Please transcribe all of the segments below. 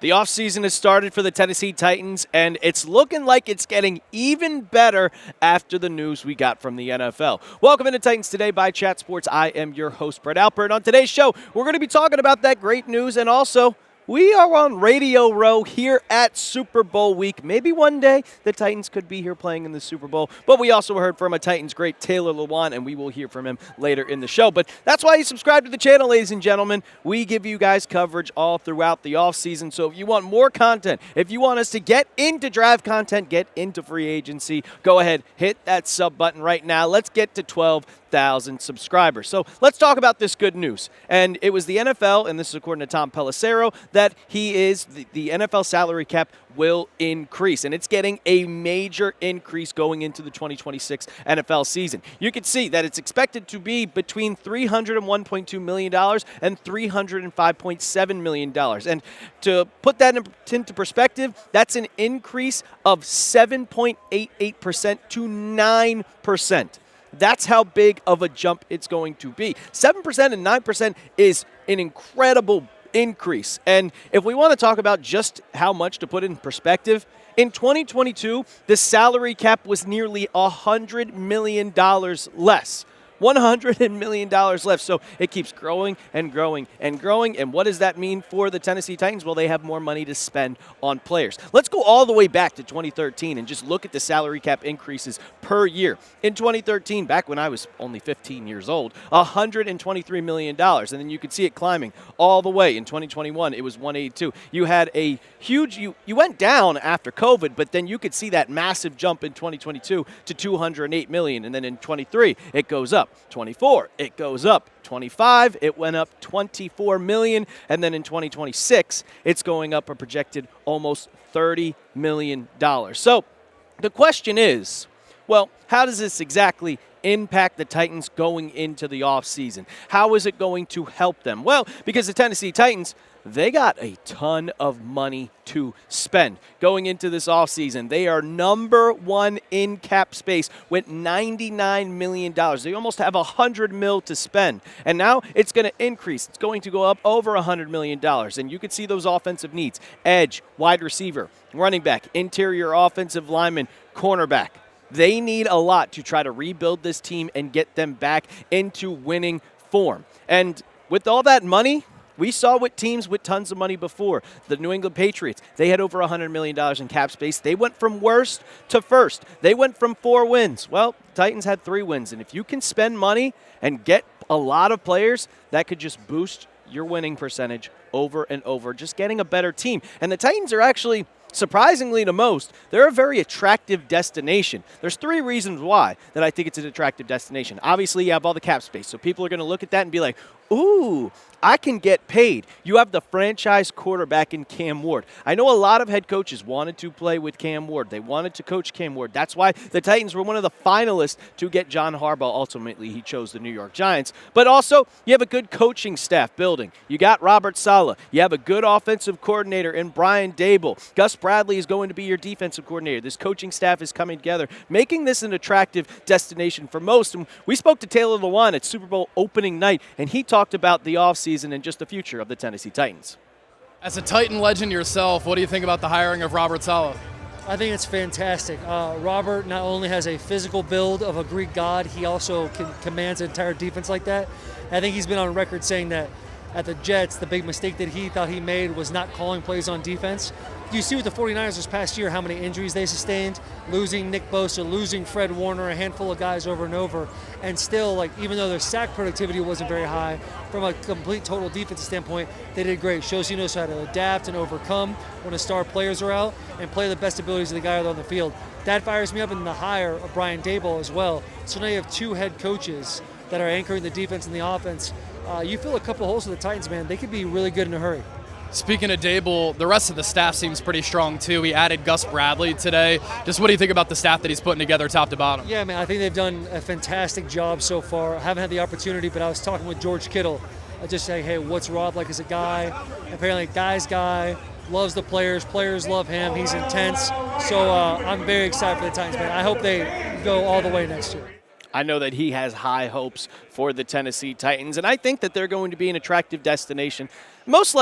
The offseason has started for the Tennessee Titans, and it's looking like it's getting even better after the news we got from the NFL. Welcome into Titans Today by Chat Sports. I am your host, Brett Alpert. On today's show, we're going to be talking about that great news, and also we are on Radio Row here at Super Bowl week. Maybe one day the Titans could be here playing in the Super Bowl, but we also heard from a Titans great, Taylor Lewan, and we will hear from him later in the show. But that's why you subscribe to the channel, ladies and gentlemen. We give you guys coverage all throughout the offseason, so if you want more content, if you want us to get into draft content, get into free agency, go ahead, hit that sub button right now. Let's get to 12,000 subscribers. So let's talk about this good news. And it was the NFL, and this is according to Tom Pelissero, that the NFL salary cap will increase, and it's getting a major increase going into the 2026 NFL season. You can see that it's expected to be between $301.2 million and $305.7 million. And to put that into perspective, that's an increase of 7.88% to 9%. That's how big of a jump it's going to be. 7% and 9% is an incredible increase. And if we want to talk about just how much to put in perspective, in 2022, the salary cap was nearly $100 million less. $100 million left. So it keeps growing and growing and growing. And what does that mean for the Tennessee Titans? Well, they have more money to spend on players. Let's go all the way back to 2013 and just look at the salary cap increases per year. In 2013, back when I was only 15 years old, $123 million. And then you could see it climbing all the way. In 2021, it was 182. You had a huge, you went down after COVID, but then you could see that massive jump in 2022 to $208 million. And then in 23, it goes up. 24, it goes up. 25, it went up $24 million. And then in 2026, it's going up a projected almost $30 million. So the question is, well, how does this exactly impact the Titans going into the offseason? How is it going to help them? Well, because the Tennessee Titans, they got a ton of money to spend going into this offseason. They are number one in cap space with $99 million. They almost have $100 million to spend. And now it's going to increase. It's going to go up over $100 million. And you can see those offensive needs: edge, wide receiver, running back, interior offensive lineman, cornerback. They need a lot to try to rebuild this team and get them back into winning form. And with all that money, we saw with teams with tons of money before. The New England Patriots, they had over $100 million in cap space. They went from worst to first. They went from 4 wins. Well, the Titans had 3 wins. And if you can spend money and get a lot of players, that could just boost your winning percentage over and over, just getting a better team. And the Titans are actually, surprisingly to most, they're a very attractive destination. There's 3 reasons why that I think it's an attractive destination. Obviously, you have all the cap space, so people are going to look at that and be like, ooh, I can get paid. You have the franchise quarterback in Cam Ward. I know a lot of head coaches wanted to play with Cam Ward. They wanted to coach Cam Ward. That's why the Titans were one of the finalists to get John Harbaugh. Ultimately, he chose the New York Giants. But also, you have a good coaching staff building. You got Robert Saleh. You have a good offensive coordinator in Brian Dable. Gus Bradley is going to be your defensive coordinator. This coaching staff is coming together, making this an attractive destination for most. And we spoke to Taylor Lewan at Super Bowl opening night, and he talked about the offseason and just the future of the Tennessee Titans. As a Titan legend yourself, what do you think about the hiring of Robert Saleh? I think it's fantastic. Robert not only has a physical build of a Greek god, he also commands an entire defense like that. I think he's been on record saying that at the Jets, the big mistake that he thought he made was not calling plays on defense. You see with the 49ers this past year how many injuries they sustained, losing Nick Bosa, losing Fred Warner, a handful of guys over and over, and still, like, even though their sack productivity wasn't very high, from a complete total defensive standpoint, they did great. Shows he knows how to adapt and overcome when the star players are out and play the best abilities of the guy on the field. That fires me up in the hire of Brian Dable as well. So now you have 2 head coaches that are anchoring the defense and the offense. You fill a couple holes for the Titans, man. They could be really good in a hurry. Speaking of Dable, the rest of the staff seems pretty strong too. He added Gus Bradley today. Just what do you think about the staff that he's putting together top to bottom? Yeah, man, I think they've done a fantastic job so far. I haven't had the opportunity, but I was talking with George Kittle. I just saying, hey, what's Rob like as a guy? Apparently, guy's guy, loves the players. Players love him. He's intense. So I'm very excited for the Titans, man. I hope they go all the way next year. I know that he has high hopes for the Tennessee Titans, and I think that they're going to be an attractive destination, most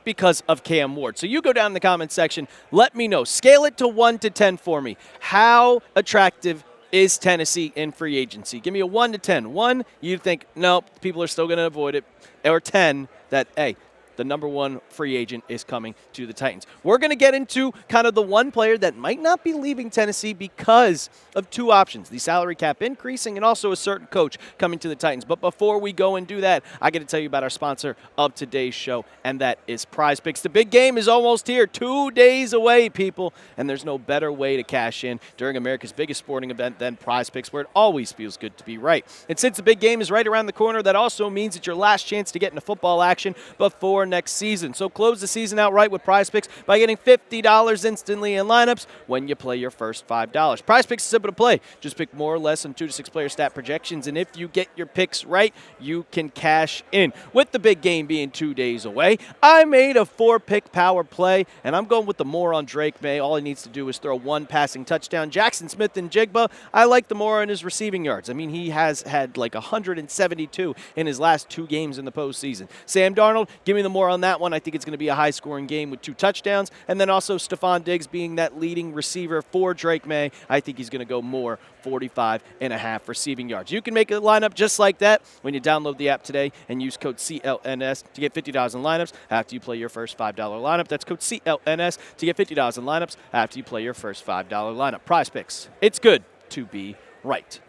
because of Cam Ward. So you go down in the comment section, let me know. Scale it to 1 to 10 for me. How attractive is Tennessee in free agency? Give me a 1 to 10. 1, you think, nope, people are still going to avoid it. Or 10, that, hey, the number one free agent is coming to the Titans. We're going to get into kind of the one player that might not be leaving Tennessee because of two options, the salary cap increasing and also a certain coach coming to the Titans. But before we go and do that, I got to tell you about our sponsor of today's show, and that is Prize Picks. The big game is almost here, 2 days away, people, and there's no better way to cash in during America's biggest sporting event than Prize Picks, where it always feels good to be right. And since the big game is right around the corner, that also means it's your last chance to get into football action before next season. So close the season out right with Prize Picks by getting $50 instantly in lineups when you play your first $5. Prize Picks is simple to play. Just pick more or less than 2 to 6 player stat projections, and if you get your picks right, you can cash in. With the big game being 2 days away, I made a 4-pick power play, and I'm going with the more on Drake May. All he needs to do is throw 1 passing touchdown. Jackson Smith and Jigba, I like the more on his receiving yards. I mean, he has had like 172 in his last 2 games in the postseason. Sam Darnold, give me the more on that one. I think it's going to be a high-scoring game with 2 touchdowns. And then also Stephon Diggs being that leading receiver for Drake May. I think he's going to go more, 45.5 receiving yards. You can make a lineup just like that when you download the app today and use code CLNS to get $50 in lineups after you play your first $5 lineup. That's code CLNS to get $50 in lineups after you play your first $5 lineup. Prize Picks. It's good to be right.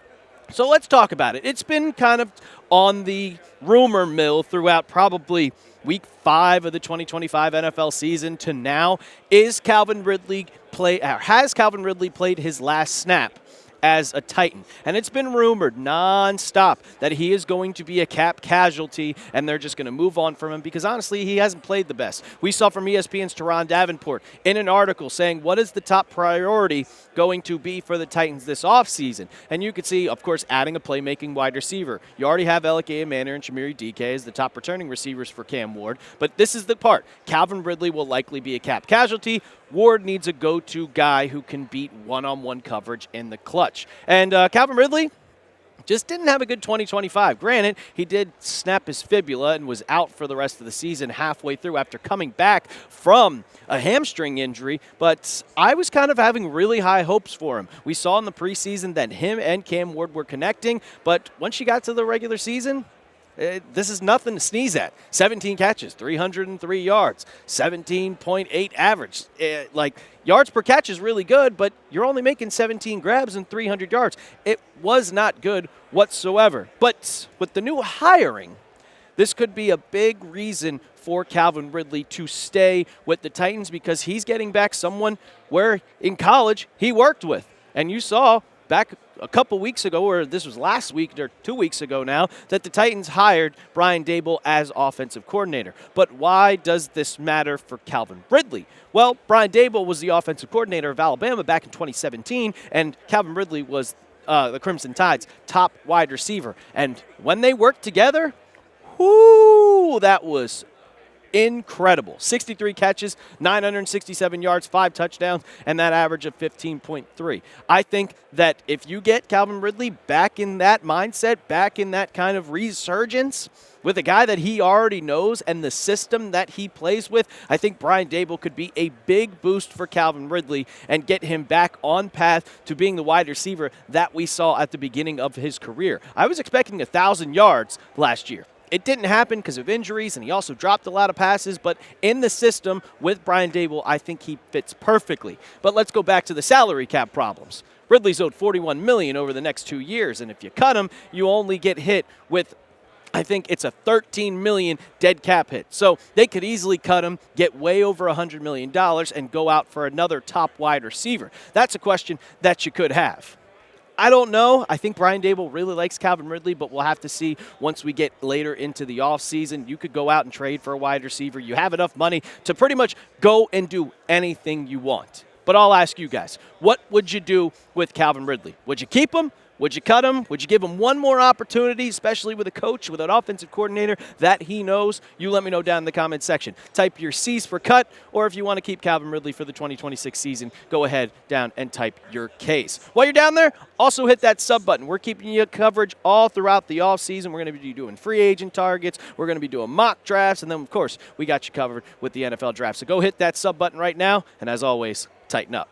So let's talk about it. It's been kind of on the rumor mill throughout probably Week 5 of the 2025 NFL season to now. Has Calvin Ridley played his last snap as a Titan? And it's been rumored nonstop that he is going to be a cap casualty and they're just going to move on from him because honestly he hasn't played the best. We saw from ESPN's Turron Davenport in an article saying what is the top priority going to be for the Titans this offseason. And you could see, of course, adding a playmaking wide receiver. You already have Elic, Ayomanor, and Chimere Dike as the top returning receivers for Cam Ward. But this is the part. Calvin Ridley will likely be a cap casualty. Ward needs a go-to guy who can beat one-on-one coverage in the clutch. And Calvin Ridley just didn't have a good 2025. Granted, he did snap his fibula and was out for the rest of the season halfway through after coming back from a hamstring injury, but I was kind of having really high hopes for him. We saw in the preseason that him and Cam Ward were connecting, but once you got to the regular season, this is nothing to sneeze at. 17 catches, 303 yards, 17.8 average. Yards per catch is really good, but you're only making 17 grabs and 300 yards. It was not good whatsoever. But with the new hiring, this could be a big reason for Calvin Ridley to stay with the Titans because he's getting back someone where in college he worked with. And you saw back a couple weeks ago, or this was last week or 2 weeks ago now, that the Titans hired Brian Daboll as offensive coordinator. But why does this matter for Calvin Ridley? Well, Brian Daboll was the offensive coordinator of Alabama back in 2017, and Calvin Ridley was the Crimson Tide's top wide receiver. And when they worked together, that was incredible. 63 catches, 967 yards, 5 touchdowns, and that average of 15.3. I think that if you get Calvin Ridley back in that mindset, back in that kind of resurgence with a guy that he already knows and the system that he plays with, I think Brian Daboll could be a big boost for Calvin Ridley and get him back on path to being the wide receiver that we saw at the beginning of his career. I was expecting 1,000 yards last year. It didn't happen because of injuries, and he also dropped a lot of passes. But in the system with Brian Daboll, I think he fits perfectly. But let's go back to the salary cap problems. Ridley's owed $41 million over the next 2 years, and if you cut him, you only get hit with, I think it's a $13 million dead cap hit. So they could easily cut him, get way over $100 million, and go out for another top wide receiver. That's a question that you could have. I don't know. I think Brian Daboll really likes Calvin Ridley, but we'll have to see once we get later into the offseason. You could go out and trade for a wide receiver. You have enough money to pretty much go and do anything you want. But I'll ask you guys, what would you do with Calvin Ridley? Would you keep him? Would you cut him? Would you give him one more opportunity, especially with a coach, with an offensive coordinator that he knows? You let me know down in the comment section. Type your C's for cut, or if you want to keep Calvin Ridley for the 2026 season, go ahead down and type your case. While you're down there, also hit that sub button. We're keeping you coverage all throughout the offseason. We're going to be doing free agent targets. We're going to be doing mock drafts. And then, of course, we got you covered with the NFL draft. So go hit that sub button right now. And as always, tighten up.